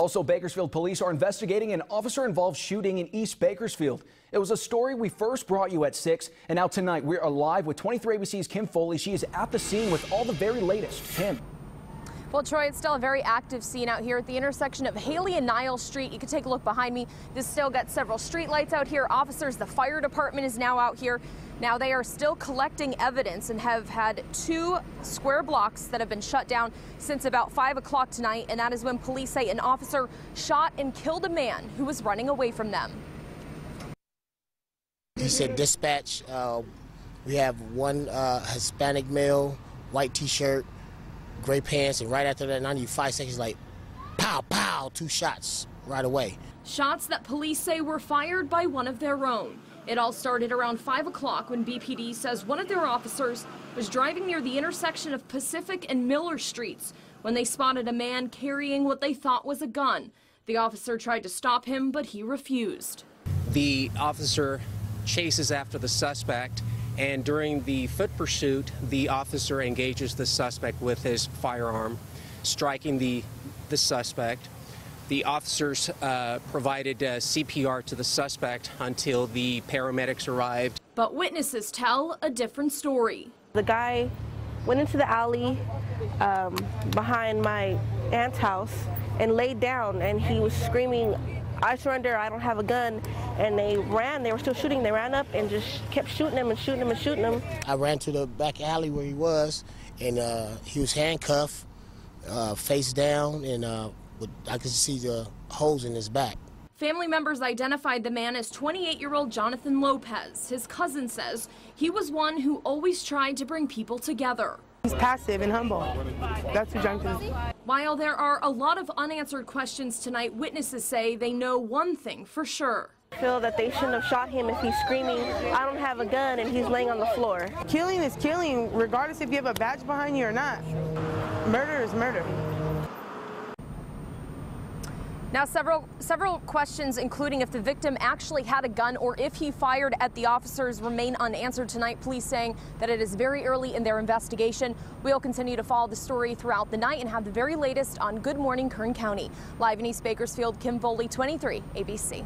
Also, Bakersfield police are investigating an officer-involved shooting in East Bakersfield. It was a story we first brought you at 6, and now tonight we're live with 23 ABC's Kim Foley. She is at the scene with all the very latest. Kim. Well, Troy, it's still a very active scene out here at the intersection of Haley and Niles Street. You can take a look behind me. This still got several street lights out here. Officers, the fire department is now out here. Now they are still collecting evidence and have had 2 square blocks that have been shut down since about 5 o'clock tonight. And that is when police say an officer shot and killed a man who was running away from them. He said, dispatch, we have one Hispanic male, white T-shirt, gray pants, and right after that, 95 seconds, like, pow, pow, 2 shots right away. Shots that police say were fired by one of their own. It all started around 5 o'clock when BPD says one of their officers was driving near the intersection of Pacific and Miller Streets when they spotted a man carrying what they thought was a gun. The officer tried to stop him, but he refused. The officer chases after the suspect, and during the foot pursuit, the officer engages the suspect with his firearm, striking the suspect. The officers provided CPR to the suspect until the paramedics arrived. But witnesses tell a different story. The guy went into the alley behind my aunt's house and laid down, and he was screaming, "I surrender, I don't have a gun." And they ran, they were still shooting, they ran up and just kept shooting him and shooting him and shooting him. I ran to the back alley where he was, and he was handcuffed, face down, and I could see the holes in his back. Family members identified the man as 28-year-old Jonathan Lopez. His cousin says he was one who always tried to bring people together. He's passive and humble. That's who Jonathan is. While there are a lot of unanswered questions tonight, witnesses say they know one thing for sure. I feel that they shouldn't have shot him if he's screaming, "I don't have a gun," and he's laying on the floor. Killing is killing, regardless if you have a badge behind you or not. Murder is murder. Now, several questions, including if the victim actually had a gun or if he fired at the officers, remain unanswered tonight. Police saying that it is very early in their investigation. We'll continue to follow the story throughout the night and have the very latest on Good Morning Kern County. Live in East Bakersfield, Kim Foley, 23 ABC.